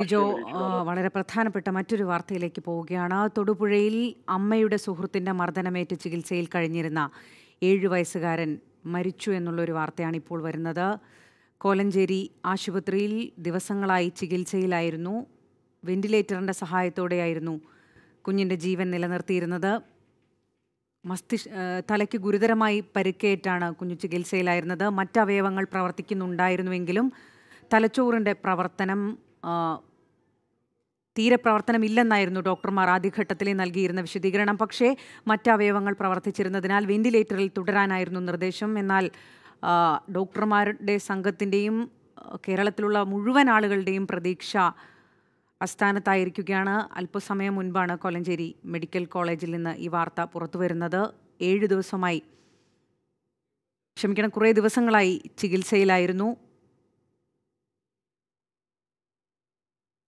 ലിജോ, വളരെ പ്രധാനപ്പെട്ട മറ്റൊരു വാർത്തയിലേക്ക് പോവുകയാണ്. തൊടുപുഴയിൽ അമ്മയുടെ സുഹൃത്തിൻ്റെ മർദ്ദനമേറ്റ് ചികിത്സയിൽ കഴിഞ്ഞിരുന്ന 7 വയസ്സുകാരൻ മരിച്ചു എന്നുള്ളൊരു വാർത്തയാണ് ഇപ്പോൾ വരുന്നത്. കോലഞ്ചേരി ആശുപത്രിയിൽ ദിവസങ്ങളായി ചികിത്സയിലായിരുന്നു. വെന്റിലേറ്ററിൻ്റെ സഹായത്തോടെയായിരുന്നു കുഞ്ഞിൻ്റെ ജീവൻ നിലനിർത്തിയിരുന്നത്. തലയ്ക്ക് ഗുരുതരമായി പരിക്കേറ്റാണ് കുഞ്ഞു ചികിത്സയിലായിരുന്നത്. മറ്റവയവങ്ങൾ പ്രവർത്തിക്കുന്നുണ്ടായിരുന്നുവെങ്കിലും തലച്ചോറിൻ്റെ തീരെ പ്രവർത്തനമില്ലെന്നായിരുന്നു ഡോക്ടർമാർ ആദ്യഘട്ടത്തിൽ നൽകിയിരുന്ന വിശദീകരണം. പക്ഷേ മറ്റവയവങ്ങൾ പ്രവർത്തിച്ചിരുന്നതിനാൽ വെന്റിലേറ്ററിൽ തുടരാനായിരുന്നു നിർദ്ദേശം. എന്നാൽ ഡോക്ടർമാരുടെ സംഘത്തിൻ്റെയും കേരളത്തിലുള്ള മുഴുവൻ ആളുകളുടെയും പ്രതീക്ഷ അസ്ഥാനത്തായിരിക്കുകയാണ്. അല്പസമയം മുൻപാണ് കോലഞ്ചേരി മെഡിക്കൽ കോളേജിൽ നിന്ന് ഈ വാർത്ത പുറത്തു വരുന്നത്. കുറേ ദിവസങ്ങളായി ചികിത്സയിലായിരുന്നു.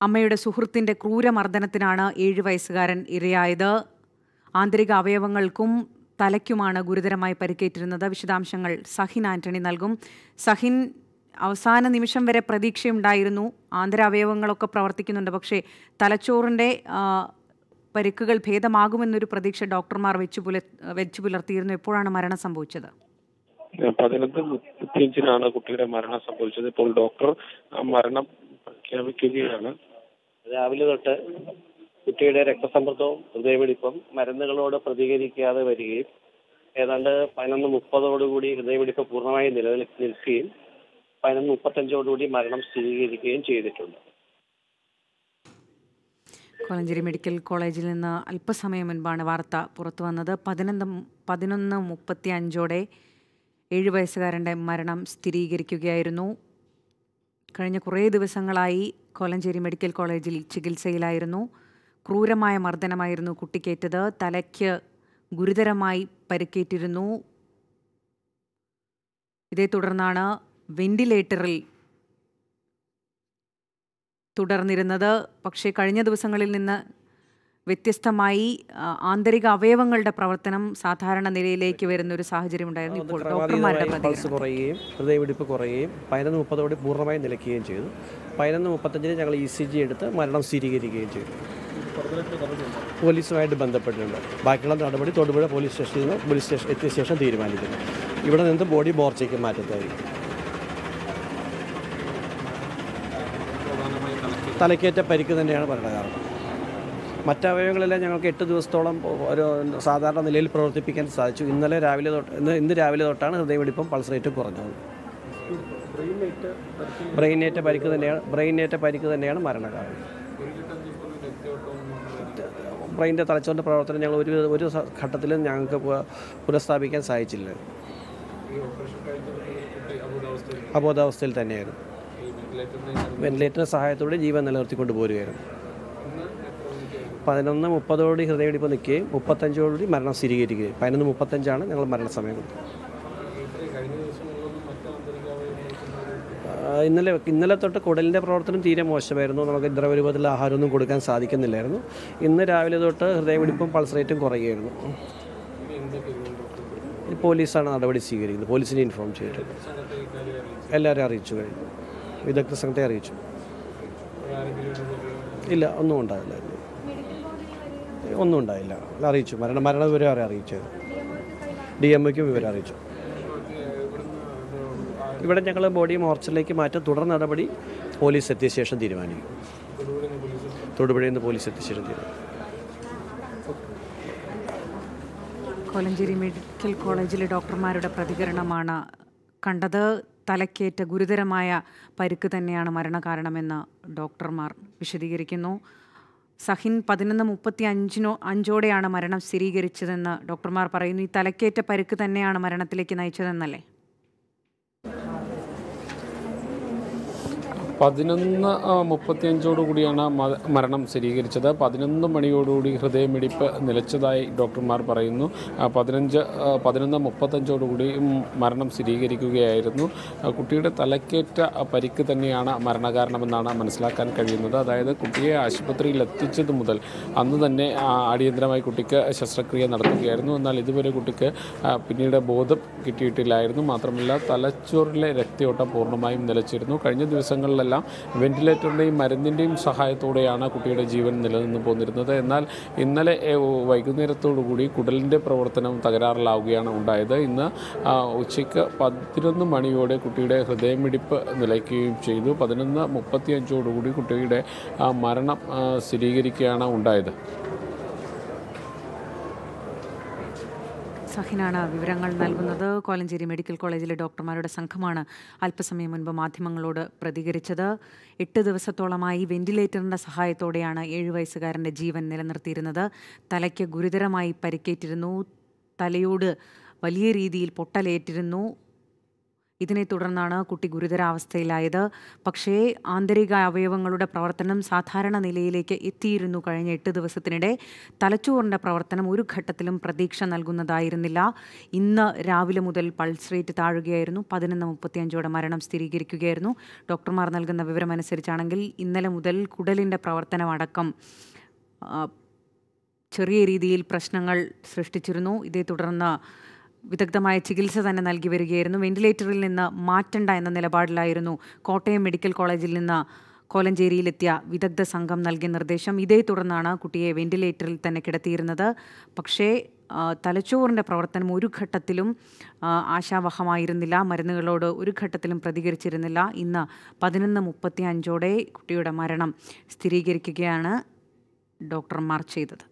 അമ്മയുടെ സുഹൃത്തിൻ്റെ ക്രൂരമർദ്ദനത്തിനാണ് 7 വയസ്സുകാരൻ ഇരയായത്. ആന്തരിക അവയവങ്ങൾക്കും തലയ്ക്കുമാണ് ഗുരുതരമായി പരിക്കേറ്റിരുന്നത്. വിശദാംശങ്ങൾ സഹിൻ ആന്റണി നൽകും. സഹിൻ, അവസാന നിമിഷം വരെ പ്രതീക്ഷയുണ്ടായിരുന്നു, ആന്തരാവയവങ്ങളൊക്കെ പ്രവർത്തിക്കുന്നുണ്ട്, പക്ഷേ തലച്ചോറിൻ്റെ പരിക്കുകൾ ഭേദമാകുമെന്നൊരു പ്രതീക്ഷ ഡോക്ടർമാർ വെച്ചു പുലർത്തിയിരുന്നു. എപ്പോഴാണ് മരണം സംഭവിച്ചത്? 11:35 കുട്ടിയുടെ മരണം സംഭവിച്ചത്. ഇപ്പോൾ ഡോക്ടർ മരണം പ്രഖ്യാപിക്കുകയാണ്. രാവിലെ തൊട്ട് കുട്ടിയുടെ രക്തസമ്മർദ്ദവും ഹൃദയമിടിപ്പും മരുന്നുകളോട് പ്രതികരിക്കാതെ വരികയും ഏതാണ്ട് 11:30 ഹൃദയമിടിപ്പ് പൂർണ്ണമായി നിൽക്കുകയും 11:35 മരണം സ്ഥിരീകരിക്കുകയും ചെയ്തിട്ടുണ്ട്. കോലഞ്ചേരി മെഡിക്കൽ കോളേജിൽ നിന്ന് അല്പസമയം മുൻപാണ് വാർത്ത പുറത്തു വന്നത്. 11:35 7 വയസ്സുകാരൻ്റെ മരണം സ്ഥിരീകരിക്കുകയായിരുന്നു. കഴിഞ്ഞ കുറേ ദിവസങ്ങളായി കോലഞ്ചേരി മെഡിക്കൽ കോളേജിൽ ചികിത്സയിലായിരുന്നു. ക്രൂരമായ മർദ്ദനമായിരുന്നു കുട്ടിക്കേറ്റത്. തലയ്ക്ക് ഗുരുതരമായി പരിക്കേറ്റിരുന്നു. ഇതേ തുടർന്നാണ് വെന്റിലേറ്ററിൽ തുടർന്നിരുന്നത്. പക്ഷേ കഴിഞ്ഞ ദിവസങ്ങളിൽ നിന്ന് വ്യത്യസ്തമായി ആന്തരിക അവയവങ്ങളുടെ പ്രവർത്തനം സാധാരണ നിലയിലേക്ക് വരുന്ന ഒരു സാഹചര്യം ഉണ്ടായിരുന്നു. ഇപ്പോൾ ഡോക്ടർമാരുടെ കുറയുകയും ഹൃദയമിടിപ്പ് കുറയുകയും 11:30 പൂർണ്ണമായി നിലയ്ക്കുകയും ചെയ്തു. 11:35 ഞങ്ങൾ ECG എടുത്ത് മരണം സ്ഥിരീകരിക്കുകയും ചെയ്തു. പോലീസുമായിട്ട് ബന്ധപ്പെട്ടിട്ടുണ്ട്. ബാക്കിയുള്ള നടപടി തൊടുപുഴ പോലീസ് സ്റ്റേഷൻ എത്തിയ ശേഷം തീരുമാനിക്കുന്നു. ഇവിടെ നിന്ന് ബോഡി മോർച്ചയ്ക്ക് മാറ്റത്തായിരിക്കും. തലക്കേറ്റ പരിക്ക് തന്നെയാണ് മരണകാരണം. മറ്റവയവങ്ങളെല്ലാം ഞങ്ങൾക്ക് 8 ദിവസത്തോളം ഒരു സാധാരണ നിലയിൽ പ്രവർത്തിപ്പിക്കാൻ സാധിച്ചു. ഇന്ന് രാവിലെ തൊട്ടാണ് ഹൃദയമിടിപ്പും പൾസ് റേറ്റും കുറഞ്ഞത്. ബ്രെയിനേറ്റ പരിക്ക് തന്നെയാണ് മരണകാരണം. ബ്രെയിനിൻ്റെ തലച്ചോറിൻ്റെ പ്രവർത്തനം ഞങ്ങൾ ഒരു ഘട്ടത്തിലും ഞങ്ങൾക്ക് പുനഃസ്ഥാപിക്കാൻ സാധിച്ചില്ല. അബോധാവസ്ഥയിൽ തന്നെയായിരുന്നു. വെന്റിലേറ്ററിൻ്റെ സഹായത്തോടെ ജീവൻ നിലനിർത്തിക്കൊണ്ട് പോരുകയായിരുന്നു. 11:30 ഹൃദയമിടിപ്പ് നിൽക്കുകയും 35 മരണം സ്ഥിരീകരിക്കുകയും 11:35 ഞങ്ങൾ മരണസമയം കൊടുത്തത്. ഇന്നലെ തൊട്ട് കുടലിൻ്റെ പ്രവർത്തനം തീരെ മോശമായിരുന്നു. നമുക്ക് ദ്രവരൂപത്തിലുള്ള ആഹാരമൊന്നും കൊടുക്കാൻ സാധിക്കുന്നില്ലായിരുന്നു. ഇന്ന് രാവിലെ തൊട്ട് ഹൃദയമിടിപ്പും പൾസ് റേറ്റും കുറയുകയായിരുന്നു. പോലീസാണ് നടപടി സ്വീകരിക്കുന്നത്. പോലീസിനെ ഇൻഫോം ചെയ്തിട്ടുണ്ട്. എല്ലാവരും അറിയിച്ചു കഴിഞ്ഞു. വിദഗ്ധ സംഘത്തെ അറിയിച്ചു. ഇല്ല, ഒന്നും ഉണ്ടായില്ല. അറിയിച്ചു. മരണവിവരം അറിയിച്ചത് DMOയ്ക്കും വിവരം അറിയിച്ചു. ഇവിടെ ഞങ്ങൾ ബോഡി മോർച്ചറിലേക്ക് മാറ്റാൻ തുടർ നടപടി പോലീസ് എത്തിയ ശേഷം തീരുമാനിക്കും. തൊടുപുഴയിൽ നിന്ന് പോലീസ് എത്തിയ ശേഷം തീരുമാനിക്കും. കോലഞ്ചേരി മെഡിക്കൽ കോളേജിലെ ഡോക്ടർമാരുടെ പ്രതികരണമാണ് കണ്ടത്. തലക്കേറ്റ ഗുരുതരമായ പരിക്ക് തന്നെയാണ് മരണകാരണമെന്ന് ഡോക്ടർമാർ വിശദീകരിക്കുന്നു. സഹിൻ, 11:35 മരണം സ്ഥിരീകരിച്ചതെന്ന് ഡോക്ടർമാർ പറയുന്നു. ഈ തലക്കേറ്റ പരിക്ക് തന്നെയാണ് മരണത്തിലേക്ക് നയിച്ചതെന്നല്ലേ? 11:35 മരണം സ്ഥിരീകരിച്ചത്. 11 മണിയോടുകൂടി ഹൃദയമിടിപ്പ് നിലച്ചതായി ഡോക്ടർമാർ പറയുന്നു. 11:35 മരണം സ്ഥിരീകരിക്കുകയായിരുന്നു. കുട്ടിയുടെ തലക്കേറ്റ പരിക്ക് തന്നെയാണ് മരണകാരണമെന്നാണ് മനസ്സിലാക്കാൻ കഴിയുന്നത്. അതായത് കുട്ടിയെ ആശുപത്രിയിൽ എത്തിച്ചത് മുതൽ അന്ന് തന്നെ അടിയന്തരമായി കുട്ടിക്ക് ശസ്ത്രക്രിയ നടത്തുകയായിരുന്നു. എന്നാൽ ഇതുവരെ കുട്ടിക്ക് പിന്നീട് ബോധം കിട്ടിയിട്ടില്ലായിരുന്നു. മാത്രമല്ല തലച്ചോറിലെ രക്തയോട്ടം പൂർണ്ണമായും നിലച്ചിരുന്നു. കഴിഞ്ഞ ദിവസങ്ങളിലെല്ലാം ഇതെല്ലാം വെന്റിലേറ്ററിൻ്റെയും മരുന്നിൻ്റെയും സഹായത്തോടെയാണ് കുട്ടിയുടെ ജീവൻ നിലനിന്ന് പോന്നിരുന്നത്. എന്നാൽ ഇന്നലെ വൈകുന്നേരത്തോടുകൂടി കുടലിൻ്റെ പ്രവർത്തനം തകരാറിലാവുകയാണ് ഉണ്ടായത്. ഇന്ന് ഉച്ചയ്ക്ക് 11 മണിയോടെ കുട്ടിയുടെ ഹൃദയമിടിപ്പ് നിലയ്ക്കുകയും ചെയ്തു. 11:35 കുട്ടിയുടെ മരണം സ്ഥിരീകരിക്കുകയാണ് ഉണ്ടായത്. സഹിനാണ് വിവരങ്ങൾ നൽകുന്നത്. കോലഞ്ചേരി മെഡിക്കൽ കോളേജിലെ ഡോക്ടർമാരുടെ സംഘമാണ് അല്പസമയം മുൻപ് മാധ്യമങ്ങളോട് പ്രതികരിച്ചത്. 8 ദിവസത്തോളമായി വെന്റിലേറ്ററിൻ്റെ സഹായത്തോടെയാണ് 7 വയസ്സുകാരൻ്റെ ജീവൻ നിലനിർത്തിയിരുന്നത്. തലയ്ക്ക് ഗുരുതരമായി പരിക്കേറ്റിരുന്നു. തലയോട് വലിയ രീതിയിൽ പൊട്ടലേറ്റിരുന്നു. ഇതിനെ തുടർന്നാണ് കുട്ടി ഗുരുതരാവസ്ഥയിലായത്. പക്ഷേ ആന്തരിക അവയവങ്ങളുടെ പ്രവർത്തനം സാധാരണ നിലയിലേക്ക് എത്തിയിരുന്നു. കഴിഞ്ഞ 8 ദിവസത്തിനിടെ തലച്ചോറിൻ്റെ പ്രവർത്തനം ഒരു ഘട്ടത്തിലും പ്രതീക്ഷ നൽകുന്നതായിരുന്നില്ല. ഇന്ന് രാവിലെ മുതൽ പൾസ് റേറ്റ് താഴുകയായിരുന്നു. 11:35 മരണം സ്ഥിരീകരിക്കുകയായിരുന്നു. ഡോക്ടർമാർ നൽകുന്ന വിവരമനുസരിച്ചാണെങ്കിൽ ഇന്നലെ മുതൽ കുടലിൻ്റെ പ്രവർത്തനമടക്കം ചെറിയ രീതിയിൽ പ്രശ്നങ്ങൾ സൃഷ്ടിച്ചിരുന്നു. ഇതേ തുടർന്ന് വിദഗ്ധമായ ചികിത്സ തന്നെ നൽകി വരികയായിരുന്നു. വെന്റിലേറ്ററിൽ നിന്ന് മാറ്റണ്ട എന്ന നിലപാടിലായിരുന്നു കോട്ടയം മെഡിക്കൽ കോളേജിൽ നിന്ന് കോലഞ്ചേരിയിലെത്തിയ വിദഗ്ധ സംഘം നൽകിയ നിർദ്ദേശം. ഇതേ തുടർന്നാണ് കുട്ടിയെ വെന്റിലേറ്ററിൽ തന്നെ കിടത്തിയിരുന്നത്. പക്ഷേ തലച്ചോറിൻ്റെ പ്രവർത്തനം ഒരു ഘട്ടത്തിലും ആശാവഹമായിരുന്നില്ല. മരുന്നുകളോട് ഒരു ഘട്ടത്തിലും പ്രതികരിച്ചിരുന്നില്ല. ഇന്ന് 11:35 കുട്ടിയുടെ മരണം സ്ഥിരീകരിക്കുകയാണ് ഡോക്ടർമാർ ചെയ്തത്.